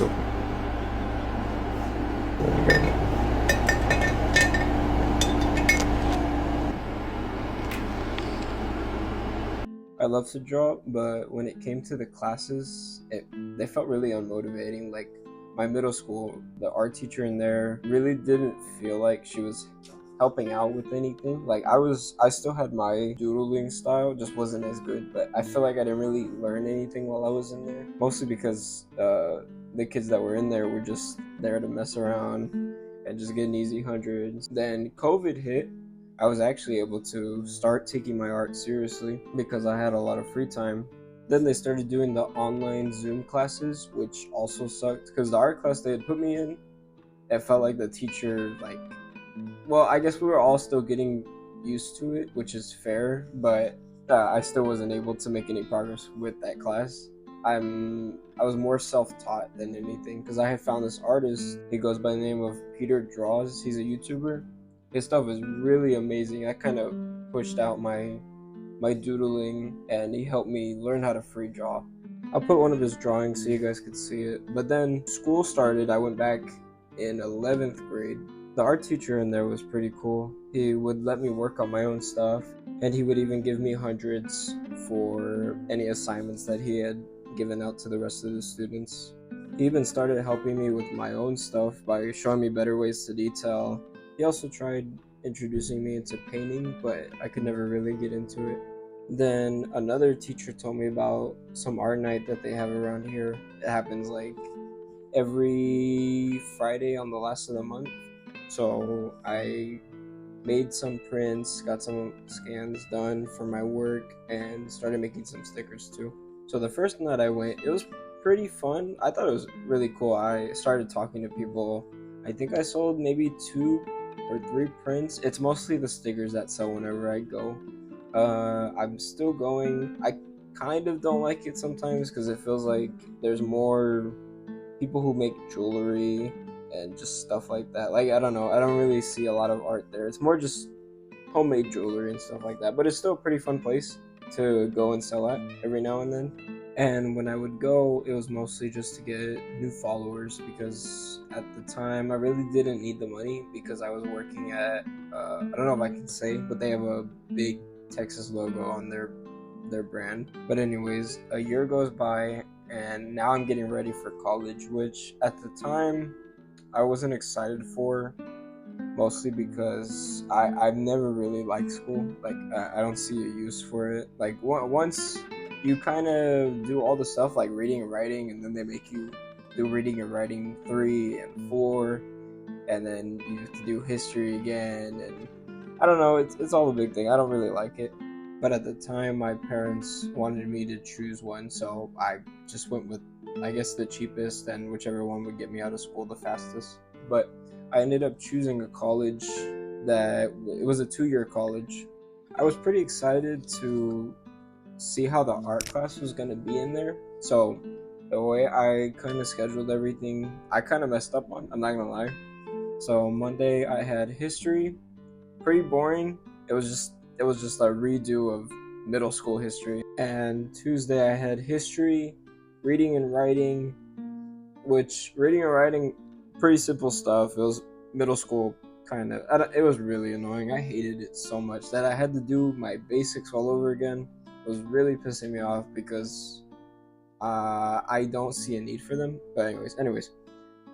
go. I love to draw, but when it came to the classes, they felt really unmotivating. Like my middle school, the art teacher in there really didn't feel like she was helping out with anything. Like I still had my doodling style, just wasn't as good. But I feel like I didn't really learn anything while I was in there, mostly because the kids that were in there were just there to mess around and just get an easy hundreds. Then COVID hit. I was actually able to start taking my art seriously because I had a lot of free time. Then they started doing the online Zoom classes, which also sucked because the art class they had put me in, it felt like the teacher, well, I guess we were all still getting used to it, which is fair, but I still wasn't able to make any progress with that class. I was more self-taught than anything because I had found this artist. He goes by the name of Peter Draws. He's a YouTuber. His stuff is really amazing. I kind of pushed out my doodling, and he helped me learn how to free draw. I'll put one of his drawings so you guys could see it. But then school started. I went back in 11th grade. The art teacher in there was pretty cool. He would let me work on my own stuff, and he would even give me hundreds for any assignments that he had given out to the rest of the students. He even started helping me with my own stuff by showing me better ways to detail. He also tried introducing me into painting, but I could never really get into it. Then another teacher told me about some art night that they have around here. It happens like every Friday on the last of the month. So I made some prints, got some scans done for my work, and started making some stickers too. So the first night I went, it was pretty fun. I thought it was really cool. I started talking to people. I think I sold maybe 2 or 3 prints. It's mostly the stickers that sell whenever I go. I'm still going. I kind of don't like it sometimes because it feels like there's more people who make jewelry and just stuff like that. Like, I don't know. I don't really see a lot of art there. It's more just homemade jewelry and stuff like that. But it's still a pretty fun place to go and sell at every now and then. And when I would go, it was mostly just to get new followers because at the time I really didn't need the money because I was working at, I don't know if I can say, but they have a big Texas logo on their brand. But anyways, a year goes by and now I'm getting ready for college, which at the time I wasn't excited for, mostly because I've never really liked school. Like, I don't see a use for it. Like, once you kind of do all the stuff like reading and writing, and then they make you do reading and writing 3 and 4, and then you have to do history again, and I don't know, it's all a big thing. I don't really like it. But at the time, my parents wanted me to choose one, so I just went with, I guess, the cheapest, and whichever one would get me out of school the fastest. But I ended up choosing a college it was a 2-year college. I was pretty excited to see how the art class was going to be in there. So the way I kind of scheduled everything, I kind of messed up on, I'm not going to lie. So Monday I had history, pretty boring. It was just a redo of middle school history. And Tuesday I had history, reading and writing, which reading and writing, pretty simple stuff. It was middle school kind of, it was really annoying. I hated it so much that I had to do my basics all over again. It was really pissing me off because I don't see a need for them. But anyways,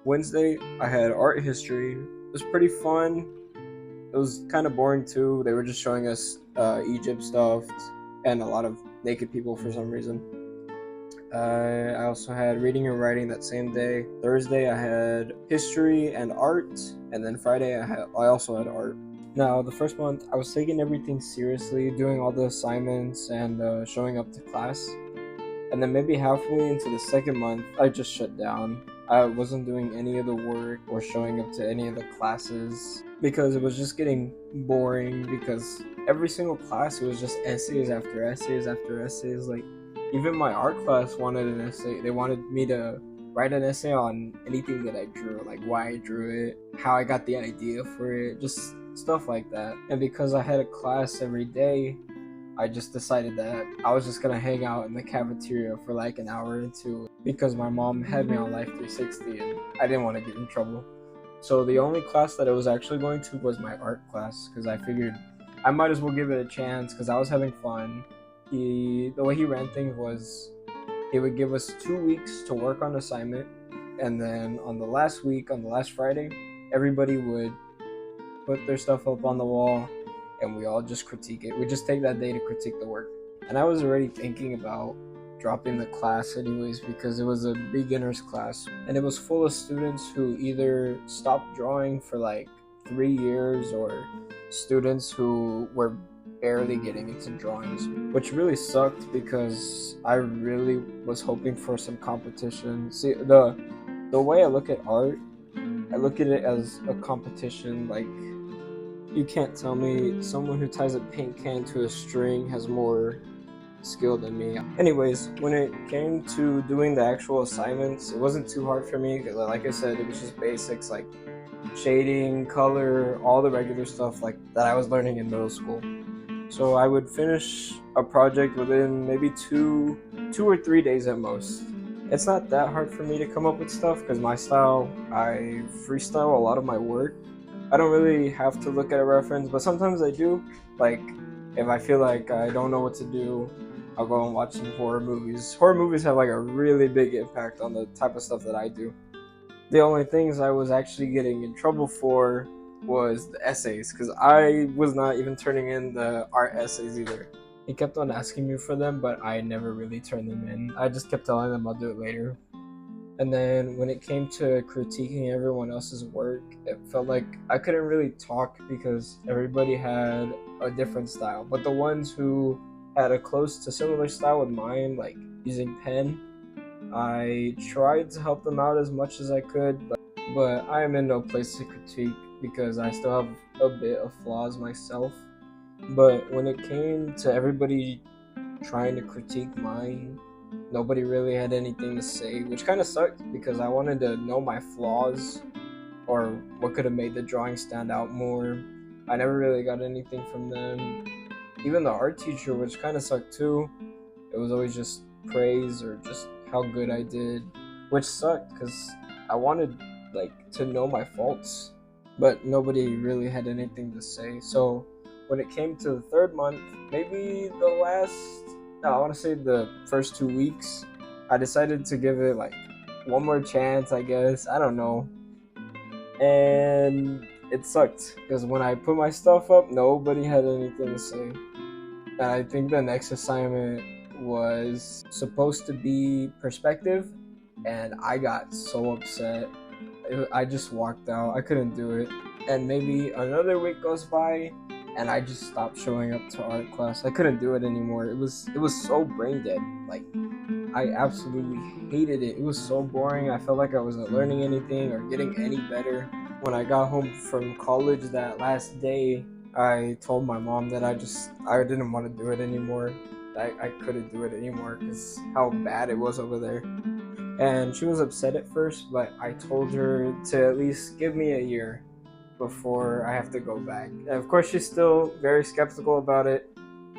Wednesday I had art history. It was pretty fun. It was kind of boring too. They were just showing us Egypt stuff and a lot of naked people for some reason. I also had reading and writing that same day. Thursday I had history and art, and then Friday I also had art. Now, the first month, I was taking everything seriously, doing all the assignments and showing up to class. And then maybe halfway into the second month, I just shut down. I wasn't doing any of the work or showing up to any of the classes because it was just getting boring because every single class, it was just essays after essays after essays. Like, even my art class wanted an essay. They wanted me to write an essay on anything that I drew, like why I drew it, how I got the idea for it, just stuff like that. And because I had a class every day, I just decided that I was just gonna hang out in the cafeteria for like an hour or two because my mom had me on Life 360 and I didn't want to get in trouble. So the only class that I was actually going to was my art class because I figured I might as well give it a chance because I was having fun. The way he ran things was he would give us 2 weeks to work on assignment, and then on the last week, on the last Friday, everybody would put their stuff up on the wall and we all just critique it. We just take that day to critique the work. And I was already thinking about dropping the class anyways because it was a beginner's class and it was full of students who either stopped drawing for like 3 years or students who were barely getting into drawings, which really sucked because I really was hoping for some competition. See, the way I look at art, I look at it as a competition. Like, you can't tell me someone who ties a paint can to a string has more skill than me. Anyways, when it came to doing the actual assignments, it wasn't too hard for me because, like I said, it was just basics like shading, color, all the regular stuff like that I was learning in middle school. So I would finish a project within maybe two or 3 days at most. It's not that hard for me to come up with stuff because my style, I freestyle a lot of my work. I don't really have to look at a reference, but sometimes I do. Like, if I feel like I don't know what to do, I'll go and watch some horror movies. Horror movies have like a really big impact on the type of stuff that I do. The only things I was actually getting in trouble for was the essays, because I was not even turning in the art essays either. He kept on asking me for them, but I never really turned them in. I just kept telling them I'll do it later. And then when it came to critiquing everyone else's work, it felt like I couldn't really talk because everybody had a different style. But the ones who had a close to similar style with mine, like using pen, I tried to help them out as much as I could, but I am in no place to critique because I still have a bit of flaws myself. But when it came to everybody trying to critique mine, nobody really had anything to say, which kind of sucked because I wanted to know my flaws or what could have made the drawing stand out more. I never really got anything from them. Even the art teacher, which kind of sucked too, it was always just praise or just how good I did, which sucked because I wanted to know my faults, but nobody really had anything to say. So when it came to the third month, maybe I want to say the first 2 weeks, I decided to give it one more chance, I guess. I don't know. And it sucked because when I put my stuff up, nobody had anything to say. And I think the next assignment was supposed to be perspective, and I got so upset. I just walked out. I couldn't do it. And maybe another week goes by, and I just stopped showing up to art class. I couldn't do it anymore. It was so brain dead. I absolutely hated it. It was so boring. I felt like I wasn't learning anything or getting any better. When I got home from college that last day, I told my mom that I didn't want to do it anymore. I couldn't do it anymore because how bad it was over there. And she was upset at first, but I told her to at least give me a year before I have to go back. And of course, she's still very skeptical about it.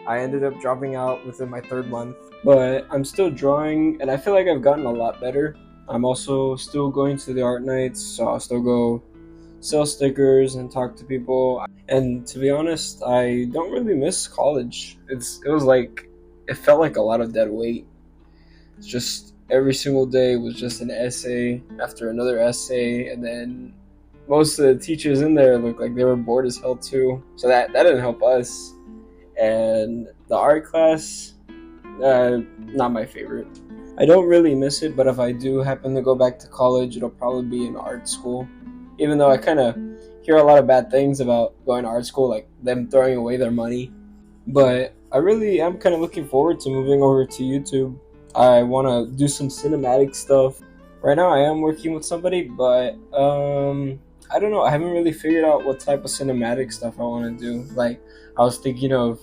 I ended up dropping out within my third month, but I'm still drawing, and I feel like I've gotten a lot better. I'm also still going to the art nights, so I'll still go sell stickers and talk to people. And to be honest, I don't really miss college. It felt like a lot of dead weight. It's just every single day was just an essay after another essay, and then most of the teachers in there looked like they were bored as hell too. So that didn't help us. And the art class, not my favorite. I don't really miss it, but if I do happen to go back to college, it'll probably be in art school. Even though I kind of hear a lot of bad things about going to art school, like them throwing away their money. But I really am kind of looking forward to moving over to YouTube. I want to do some cinematic stuff. Right now I am working with somebody, but I don't know. I haven't really figured out what type of cinematic stuff I want to do. I was thinking of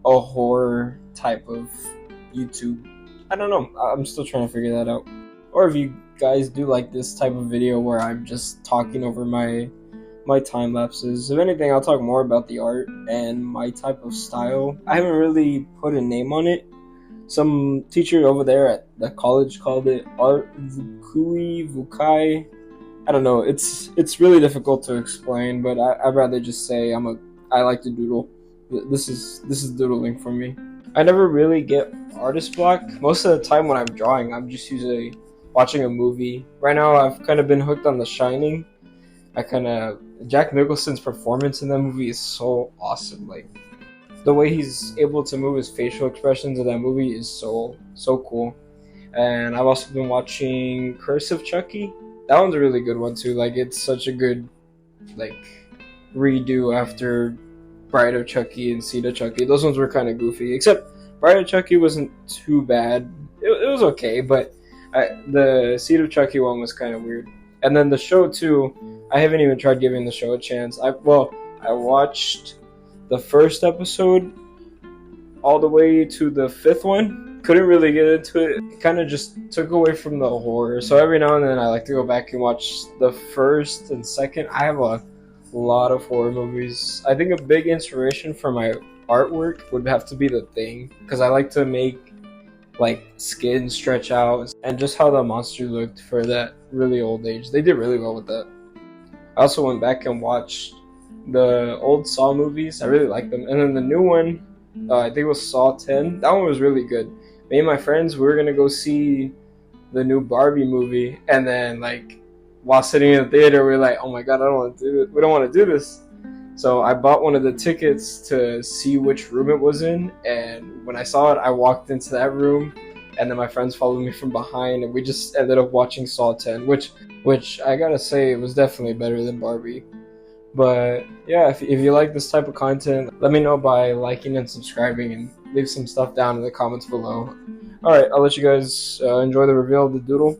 a horror type of YouTube. I don't know. I'm still trying to figure that out. Or if you guys do like this type of video where I'm just talking over my my time lapses. If anything, I'll talk more about the art and my type of style. I haven't really put a name on it. Some teacher over there at the college called it art vukui vukai. I don't know. It's really difficult to explain, but I'd rather just say I like to doodle. This is doodling for me. I never really get artist block. Most of the time when I'm drawing, I'm just usually watching a movie. Right now, I've kind of been hooked on The Shining. Jack Nicholson's performance in that movie is so awesome. Like the way he's able to move his facial expressions in that movie is so cool. And I've also been watching Curse of Chucky. That one's a really good one too. Like it's such a good like redo after Bride of Chucky and Seed of Chucky. Those ones were kind of goofy, except Bride of Chucky wasn't too bad. It was okay, but the Seed of Chucky one was kind of weird. And then the show too. I haven't even tried giving the show a chance. I watched the first episode all the way to the fifth one. Couldn't really get into it. It kind of just took away from the horror. So every now and then I like to go back and watch the first and second. I have a lot of horror movies. I think a big inspiration for my artwork would have to be The Thing, because I like to make like skin stretch out and just how the monster looked for that really old age. They did really well with that. I also went back and watched the old Saw movies. I really like them. And then the new one, I think it was Saw 10. That one was really good. Me and my friends, we were going to go see the new Barbie movie. And then, like, while sitting in the theater, we were like, oh my God, we don't want to do this. So I bought one of the tickets to see which room it was in. And when I saw it, I walked into that room. And then my friends followed me from behind. And we just ended up watching Saw 10, which I gotta say was definitely better than Barbie. But yeah, if you like this type of content, let me know by liking and subscribing, and leave some stuff down in the comments below. Alright, I'll let you guys enjoy the reveal of the doodle.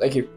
Thank you.